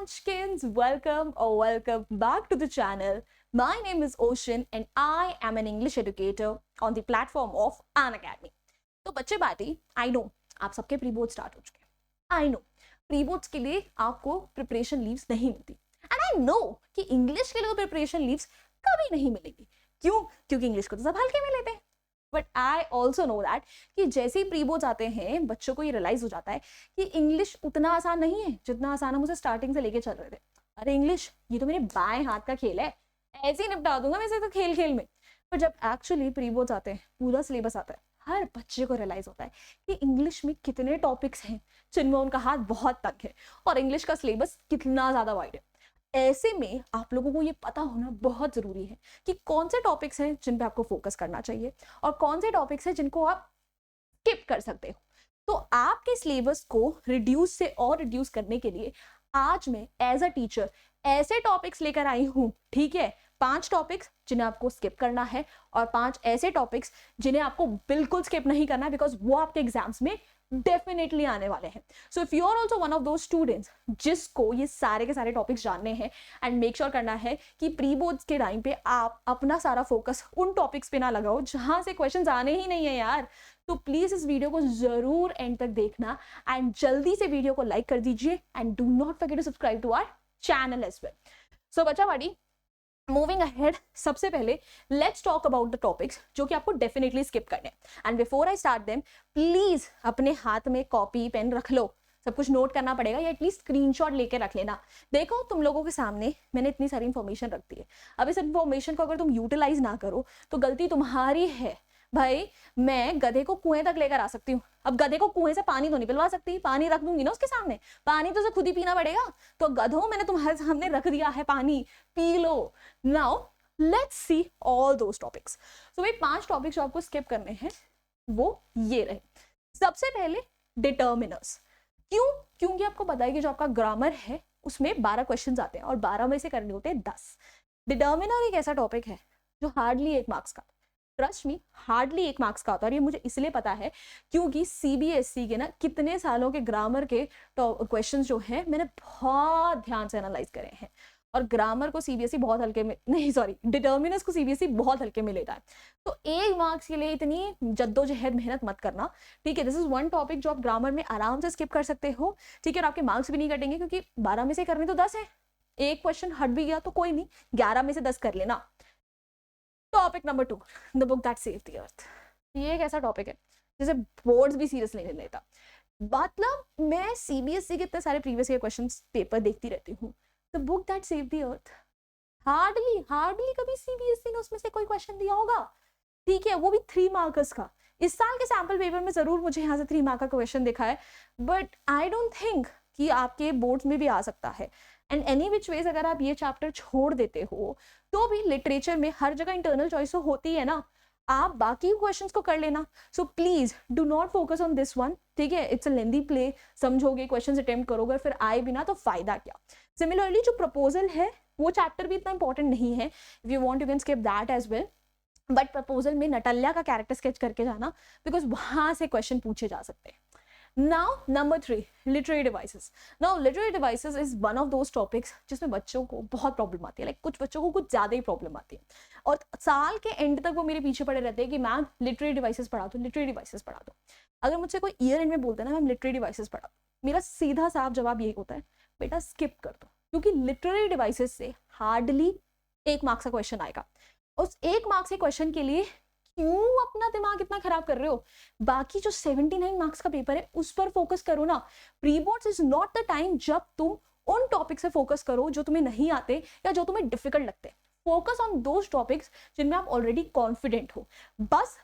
Munchkins, welcome or welcome back to the channel. My name is Ocean and I am an English educator on the platform of Unacademy. तो बच्चे बाटी, I know आप सबके pre board start हो चुके हैं. I know pre boards के लिए आपको प्रिपरेशन लीव्स नहीं मिलती and I know कि इंग्लिश के लिए प्रिपरेशन लीव्स कभी नहीं मिलेगी. क्यों? क्योंकि इंग्लिश को तो सब हल्के में लेते हैं. But I also know that कि जैसे ही प्री बोर्ड्स आते हैं बच्चों को ये रियलाइज हो जाता है कि इंग्लिश उतना आसान नहीं है जितना आसान हम उसे स्टार्टिंग से लेके चल रहे थे. अरे इंग्लिश ये तो मेरे बाएं हाथ का खेल है, ऐसे ही निपटा दूंगा मैं इसे तो खेल खेल में. पर जब एक्चुअली प्री बोर्ड्स आते हैं, पूरा सिलेबस आता है, हर बच्चे को रियलाइज होता है कि इंग्लिश में कितने टॉपिक्स हैं जिनमें उनका हाथ बहुत तंग है और इंग्लिश का सिलेबस कितना ज्यादा वाइड है. ऐसे में आप लोगों को ये पता होना बहुत जरूरी है कि कौन से टॉपिक्स हैं जिन पे आपको फोकस करना चाहिए और कौन से टॉपिक्स हैं जिनको आप स्किप कर सकते हो. तो आपके सिलेबस को रिड्यूस से और रिड्यूस करने के लिए आज मैं एज अ टीचर ऐसे टॉपिक्स लेकर आई हूं. ठीक है, 5 टॉपिक्स जिन्हें आपको स्किप करना है और 5 ऐसे टॉपिक्स जिन्हें आपको बिल्कुल स्किप नहीं करना है बिकॉज वो आपके एग्जाम्स में डेफिनेटली आने वाले हैं. So if you are also one of those students जिसको ये सारे के सारे टॉपिक्स जानने हैं एंड मेक श्योर करना है कि प्री बोर्ड्स के टाइम पे आप अपना सारा फोकस उन टॉपिक्स पे ना लगाओ जहां से क्वेश्चंस आने ही नहीं है यार, तो प्लीज इस वीडियो को जरूर एंड तक देखना एंड जल्दी से वीडियो को लाइक कर दीजिए and do not forget to subscribe to our channel as well. So बच्चा बाड़ी, मूविंग अहेड, सबसे पहले let's talk about the topics जो कि आपको डेफिनेटली स्किप करने हैं. And before I start them please अपने हाथ में कॉपी पेन रख लो. सब कुछ नोट करना पड़ेगा या एटलीस्ट स्क्रीनशॉट लेके रख लेना. देखो तुम लोगों के सामने मैंने इतनी सारी इंफॉर्मेशन रख दी है. अब इस इंफॉर्मेशन को अगर तुम यूटिलाइज ना करो तो गलती तुम्हारी है. भाई मैं गधे को कुएं तक लेकर आ सकती हूँ, अब गधे को कुएं से पानी तो नहीं पिलवा सकती. पानी रख दूंगी ना उसके सामने, पानी तो उसे खुद ही पीना पड़ेगा. तो गधों मैंने तुम्हारे सामने रख दिया है, पानी पी लो. Now let's see all those topics. So भाई 5 टॉपिक्स जो आपको स्किप करने हैं वो ये रहे. सबसे पहले डिटर्मिनर्स. क्यों? क्योंकि आपको पता है कि जो आपका ग्रामर है उसमें 12 क्वेश्चन आते हैं और 12 में से करने होते हैं 10. डिटर्मिनर एक ऐसा टॉपिक है जो हार्डली 1 मार्क्स का, ट्रस्ट मी हार्डली 1 मार्क्स का होता है. और ये मुझे इसलिए पता है क्योंकि सीबीएसई के ना कितने सालों के ग्रामर के क्वेश्चंस जो हैं मैंने बहुत ध्यान से एनालाइज करे हैं. और ग्रामर को सीबीएसई बहुत हल्के में, नहीं सॉरी, डिटर्मिनर्स को सीबीएसई बहुत हल्के में लेता है. तो 1 मार्क्स के लिए इतनी जद्दोजहद मेहनत मत करना. ठीक है, दिस इज वन टॉपिक जो आप ग्रामर में आराम से स्किप कर सकते हो. ठीक है, और आपके मार्क्स भी नहीं कटेंगे क्योंकि 12 में से करने तो 10 है. एक क्वेश्चन हट भी गया तो कोई नहीं, 11 में से 10 कर लेना. Topic number 2, the book that saved the earth. ये एक ऐसा टॉपिक है जिसे बोर्ड्स भी सीरियस नहीं लेता. मतलब मैं सीबीएसई के इतने सारे प्रीवियस ईयर क्वेश्चंस पेपर देखती रहती हूँ. The book that saved the earth hardly कभी सीबीएसई ने उसमें से कोई क्वेश्चन दिया होगा. ठीक है, वो भी 3 मार्कर्स का. इस साल के सैंपल पेपर में जरूर मुझे यहाँ से 3 मार्क का क्वेश्चन दिखा है, बट आई डोंट थिंक कि आपके बोर्ड्स में भी आ सकता है. एंड एनी विच वेज अगर आप ये चैप्टर छोड़ देते हो तो भी लिटरेचर में हर जगह इंटरनल चॉइस तो होती है ना, आप बाकी क्वेश्चंस को कर लेना. So please do not focus on this one. ठीक है, इट्स अ लेंदी प्ले. समझोगे, क्वेश्चंस अटेम्प्ट करोगे, फिर आए भी ना तो फायदा क्या. सिमिलरली जो प्रपोजल है वो चैप्टर भी इतना इंपॉर्टेंट नहीं है. If you want you can skip that as well, but proposal में नटल्या का कैरेक्टर स्केच करके जाना बिकॉज वहां से क्वेश्चन पूछे जा सकते हैं. Now, number 3, literary devices. Now, literary devices is one of those topics जिसमें बच्चों को बहुत प्रॉब्लम आती है. लाइक कुछ बच्चों को कुछ ज़्यादा ही प्रॉब्लम आती है और साल के एंड तक वो मेरे पीछे पड़े रहते हैं कि मैम लिटरेरी डिवाइसेस पढ़ा दो, लिटरेरी डिवाइसेस पढ़ा दो. अगर मुझसे कोई ईयर एंड में बोलता है ना मैम लिटरेरी डिवाइसेस पढ़ा दो, मेरा सीधा साफ जवाब यही होता है, बेटा स्किप कर दो. क्योंकि लिटरेरी डिवाइसेस से हार्डली 1 मार्क्स का क्वेश्चन आएगा. उस 1 मार्क्स के क्वेश्चन के लिए क्यों अपना दिमाग इतना खराब कर रहे हो? बाकी जो 79 मार्क्स का पेपर है उस पर फोकस करो ना. Pre boards is not the time जब तुम उन टॉपिक से फोकस करो जो तुम्हें नहीं आते या जो तुम्हें डिफिकल्ट लगते. फोकस ऑन दोज टॉपिक्स जिनमें आप ऑलरेडी कॉन्फिडेंट हो. बस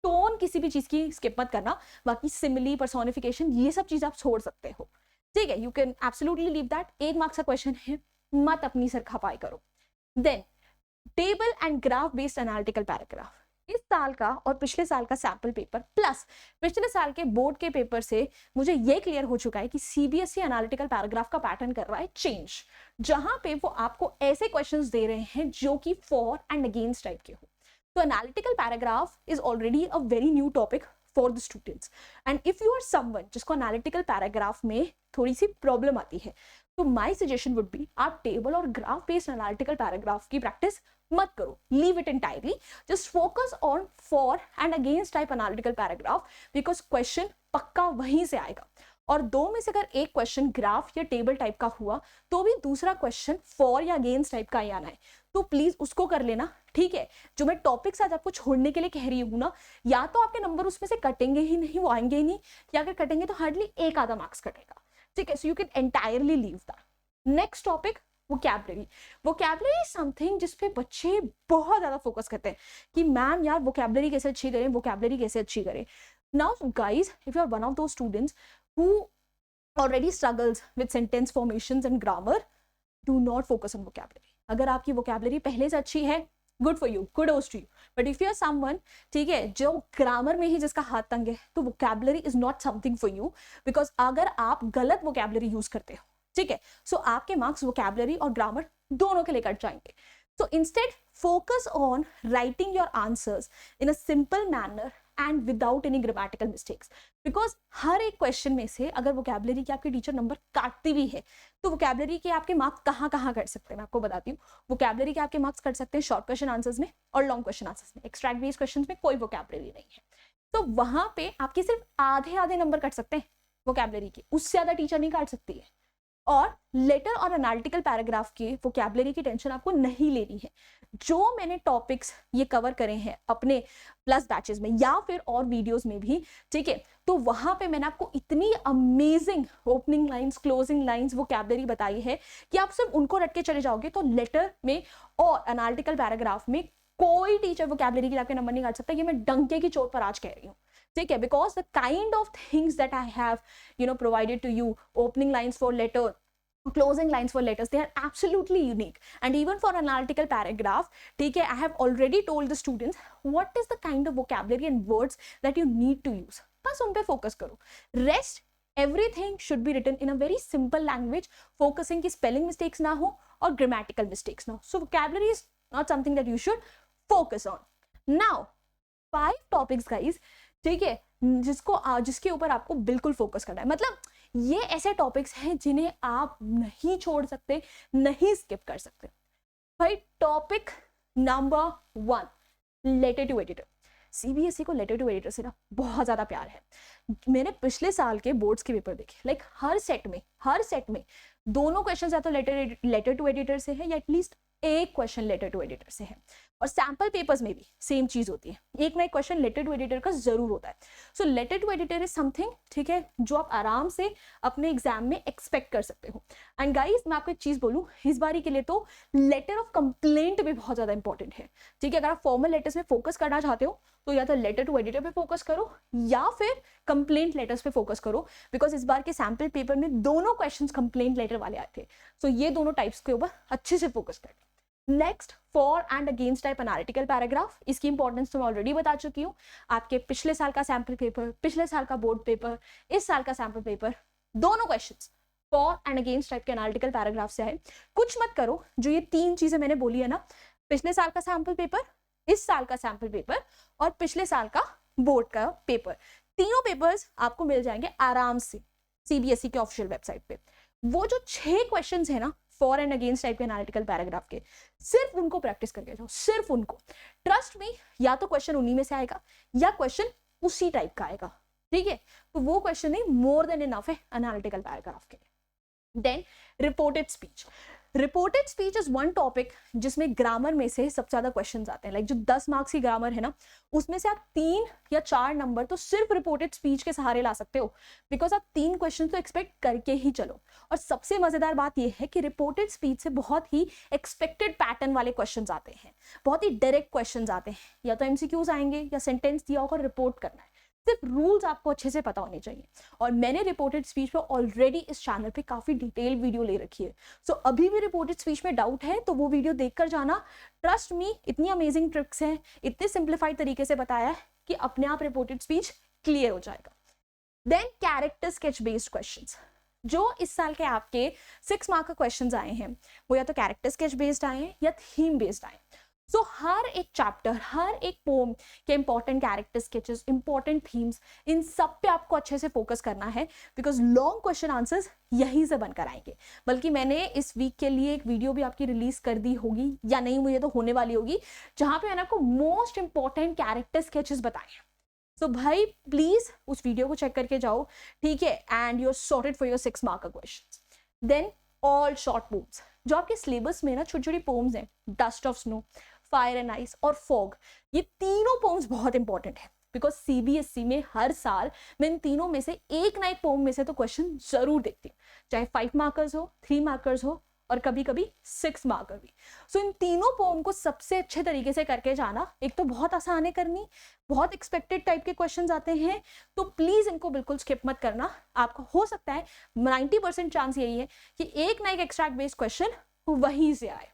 टोन किसी भी चीज की स्किप मत करना, बाकी सिमिली, पर्सोनिफिकेशन, ये सब चीज आप छोड़ सकते हो. ठीक है, you can absolutely leave that. 1 marks का क्वेश्चन है, मत अपनी सर खपाई करो. Then table and graph based analytical paragraph. इस साल का और पिछले साल का सैंपल पेपर प्लस पिछले साल के बोर्ड के पेपर से मुझे ये क्लियर हो चुका है कि सीबीएसई एनालिटिकल पैराग्राफ का पैटर्न कर रहा है चेंज, जहां पे वो आपको ऐसे क्वेश्चंस दे रहे हैं जो कि फॉर एंड अगेंस्ट टाइप के हो. तो analytical paragraph is already a very new topic for the students. And if you are someone जिसको एनालिटिकल पैराग्राफ में थोड़ी सी प्रॉब्लम आती है, तो माई सजेशन वुड बी आप टेबल और ग्राफ बेस्ड एनालिटिकल पैराग्राफ की प्रैक्टिस मत करो, leave it entirely, just focus on for and against type analytical paragraph, because question पक्का वहीं से आएगा। और दो में से अगर एक क्वेश्चन ग्राफ या टेबल टाइप का हुआ तो भी दूसरा क्वेश्चन फॉर या अगेंस्ट टाइप का ही आना है, तो प्लीज उसको कर लेना, ठीक है। जो मैं टॉपिक्स आज आपको छोड़ने के लिए कह रही हूँ ना, या तो आपके नंबर उसमें से कटेंगे ही नहीं, वो आएंगे ही नहीं, या अगर कटेंगे तो हार्डली एक आधा मार्क्स कटेगा, ठीक है। So you can entirely leave that. Next topic vocabulary. Vocabulary something जिसपे बच्चे बहुत ज्यादा फोकस करते हैं कि मैम यार वोकैबुलरी कैसे अच्छी करें, वोकैबुलरी कैसे अच्छी करें। Now guys, if you are one of those students who already struggles with sentence formations and grammar, do not focus on vocabulary. अगर आपकी vocabulary पहले से अच्छी है, good for you, kudos to you. But if you are someone, ठीक है, जो grammar में ही जिसका हाथ तंग है, तो vocabulary is not something for you, because अगर आप गलत vocabulary यूज करते हो, ठीक है, सो आपके मार्क्स vocabulary और ग्रामर दोनों के लिए कट जाएंगे। So instead, focus on writing your answers in a simple manner and without any grammatical mistakes, because हर एक क्वेश्चन में से अगर वोकैबुलरी की आपकी टीचर नंबर काटती भी है, तो वोकैबुलरी के आपके मार्क्स कहाँ कट सकते हैं, मैं आपको बताती हूँ। वोकैबुलरी के आपके मार्क्स कट सकते हैं शॉर्ट क्वेश्चन आंसर्स में और लॉन्ग क्वेश्चन आंसर्स में। एक्सट्रैक्ट बेस्ड क्वेश्चंस में कोई वोकैबुलरी नहीं है, तो वहां पे आपके सिर्फ आधे नंबर कट सकते हैं वोकैबुलरी के, उससे ज्यादा टीचर नहीं काट सकती है। और लेटर और एनालिटिकल पैराग्राफ के वोकैबुलरी की टेंशन आपको नहीं लेनी है। जो मैंने टॉपिक्स ये कवर करे हैं अपने प्लस बैचेस में या फिर और वीडियोस में भी, ठीक है, तो वहां पे मैंने आपको इतनी amazing opening lines, closing lines, vocabulary बताई है कि आप सिर्फ उनको रट के चले जाओगे तो लेटर में और एनालिटिकल पैराग्राफ में कोई टीचर वोकैबुलरी के आपके नंबर नहीं काट सकता। ये मैं डंके की चोट पर आज कह रही हूँ, ठीक है, because the kind of things that I have provided to you, opening lines for letter, closing lines for letters, they are absolutely unique. And even for analytical paragraph, ठीक है, I have already told the students what is the kind of vocabulary and words that you need to use. बस उन पे focus करो। Rest everything should be written in a very simple language, focusing कि spelling mistakes ना हो और grammatical mistakes ना हो. So vocabulary is not something that you should focus on. Now 5 topics guys, ठीक है, जिसके ऊपर आपको बिल्कुल फोकस करना है। मतलब ये ऐसे टॉपिक्स हैं जिन्हें आप नहीं छोड़ सकते, नहीं स्किप कर सकते। भाई topic number 1, letter to editor. CBSE को लेटर टू एडिटर से ना बहुत ज्यादा प्यार है। मैंने पिछले साल के बोर्ड्स के पेपर देखे, लाइक हर सेट में दोनों क्वेश्चन या तो लेटर टू एडिटर से है या एटलीस्ट एक क्वेश्चन लेटर टू एडिटर से है। और सैंपल पेपर्स में भी सेम चीज होती है, एक ना एक क्वेश्चन लेटर टू एडिटर का जरूर होता है। So letter to editor is something, ठीक है, जो आप आराम से अपने एग्जाम में एक्सपेक्ट कर सकते हो। एंड गाइस मैं आपको एक चीज बोलूं, इस बारी के लिए तो लेटर ऑफ कंप्लेंट भी बहुत ज्यादा इंपॉर्टेंट है, ठीक है। अगर आप फॉर्मल लेटर्स में फोकस करना चाहते हो तो या तो लेटर टू एडिटर पे फोकस करो या फिर कंप्लेंट लेटर्स पे फोकस करो, बिकॉज इस बार के सैंपल पेपर में दोनों क्वेश्चंस कंप्लेंट लेटर वाले आए थे। सो ये दोनों टाइप्स के ऊपर अच्छे से फोकस करें। Next, for and against type analytical paragraph. इसकी इंपॉर्टेंस तो मैं ऑलरेडी बता चुकी हूँ। आपके पिछले साल का सैंपल पेपर, पिछले साल का बोर्ड पेपर, इस साल का सैंपल पेपर, दोनों questions for and against type के एनालिटिकल पैराग्राफ से आए। कुछ मत करो, जो ये 3 चीजें मैंने बोली है ना, पिछले साल का सैंपल पेपर, इस साल का सैंपल पेपर और पिछले साल का बोर्ड का पेपर, तीनों पेपर्स आपको मिल जाएंगे आराम से सीबीएसई के ऑफिशियल वेबसाइट पे। वो जो 6 क्वेश्चंस है ना फॉर एंड अगेंस्ट टाइप के एनालिटिकल पैराग्राफ के, सिर्फ उनको प्रैक्टिस करके जाओ, सिर्फ उनको। ट्रस्ट मी, या तो क्वेश्चन उन्हीं में से आएगा या क्वेश्चन उसी टाइप का आएगा, ठीक है। तो वो क्वेश्चन नहीं, मोर देन इनफ है एनालिटिकल पैराग्राफ के। Then reported speech. Reported speech is one topic जिसमें ग्रामर में से सबसे ज्यादा क्वेश्चंस आते हैं। लाइक जो 10 मार्क्स की ग्रामर है ना, उसमें से आप 3 या 4 नंबर तो सिर्फ रिपोर्टेड स्पीच के सहारे ला सकते हो, बिकॉज आप 3 क्वेश्चन तो एक्सपेक्ट करके ही चलो। और सबसे मजेदार बात यह है कि रिपोर्टेड स्पीच से बहुत ही एक्सपेक्टेड पैटर्न वाले क्वेश्चंस आते हैं, बहुत ही डायरेक्ट क्वेश्चंस आते हैं, या तो एमसीक्यूज आएंगे या सेंटेंस दिया होगा रिपोर्ट करना है। सिर्फ रूल्स आपको अच्छे से पता होने चाहिए। और मैंने रिपोर्टेड स्पीच पे ऑलरेडी इस चैनल पे काफी डिटेल वीडियो ले रखी है। सो अभी भी रिपोर्टेड स्पीच में डाउट है तो वो वीडियो देखकर जाना। ट्रस्ट मी, इतनी अमेजिंग ट्रिक्स हैं, इतने सिंप्लीफाइड तरीके से बताया है कि अपने आप रिपोर्टेड स्पीच क्लियर हो जाएगा। Then character sketch based questions. जो इस साल के आपके 6 मार्क का क्वेश्चंस आए हैं वो या तो कैरेक्टर स्केच बेस्ड आए हैं या थीम बेस्ड आए हैं। सो हर एक चैप्टर, हर एक पोम के important character sketches, important themes, इन सब पे आपको अच्छे से फोकस करना है, बिकॉज लॉन्ग क्वेश्चन आंसर्स यहीं से बनकर आएंगे। बल्कि मैंने इस वीक के लिए एक वीडियो भी आपकी रिलीज कर दी होगी या नहीं, मुझे तो होने वाली होगी, जहां पे मैंने आपको मोस्ट इंपॉर्टेंट कैरेक्टर स्केचेस बताए हैं। सो भाई प्लीज उस वीडियो को चेक करके जाओ, ठीक है, and you are sorted for your 6 mark question. Then all short poems, जो आपके सिलेबस में ना छोटी छोटी पोम्स हैं, dust of snow, fire and ice और फॉग, ये तीनों पोम्स बहुत इंपॉर्टेंट है, बिकॉज सीबीएसई में हर साल मैं इन तीनों में से एक ना एक पोम में से तो क्वेश्चन जरूर देखती हूँ, चाहे 5 मार्कर्स हो, 3 मार्कर्स हो और कभी कभी 6 मार्कर भी। सो इन तीनों पोम को सबसे अच्छे तरीके से करके जाना, एक तो बहुत आसान है करनी, बहुत एक्सपेक्टेड टाइप के क्वेश्चंस आते हैं, तो प्लीज इनको बिल्कुल स्किप मत करना। आपको हो सकता है 90% चांस यही है कि एक ना एक एक्सट्रैक्ट बेस्ड क्वेश्चन वहीं से आए।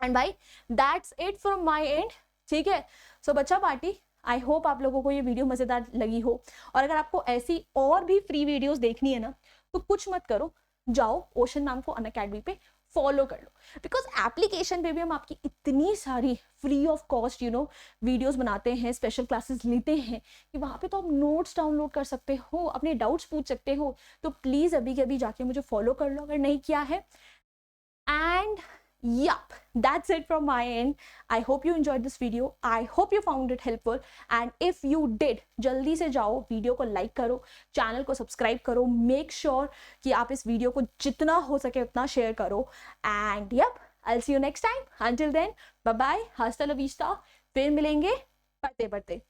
एंड भाई that's it from my and, ठीक है। सो बच्चा पार्टी, आई होप आप लोगों को ये वीडियो मजेदार लगी हो, और अगर आपको ऐसी और भी फ्री वीडियोस देखनी है ना, तो कुछ मत करो, जाओ ओशन मैम को अनअकैडमी पे फॉलो कर लो, बिकॉज एप्लीकेशन पे भी हम आपकी इतनी सारी फ्री ऑफ कॉस्ट वीडियोस बनाते हैं, स्पेशल क्लासेस लेते हैं, कि वहाँ पे तो आप नोट्स डाउनलोड कर सकते हो, अपने डाउट्स पूछ सकते हो। तो प्लीज अभी के अभी जाके मुझे फॉलो कर लो अगर नहीं किया है। And yup, that's it from my end. I hope you enjoyed this video. I hope you found it helpful. And if you did, जल्दी से जाओ वीडियो को लाइक करो, चैनल को सब्सक्राइब करो, मेक श्योर कि आप इस वीडियो को जितना हो सके उतना शेयर करो। And yup, I'll see you next time. Until then, bye bye, hasta la vista. फिर मिलेंगे पढ़ते पढ़ते।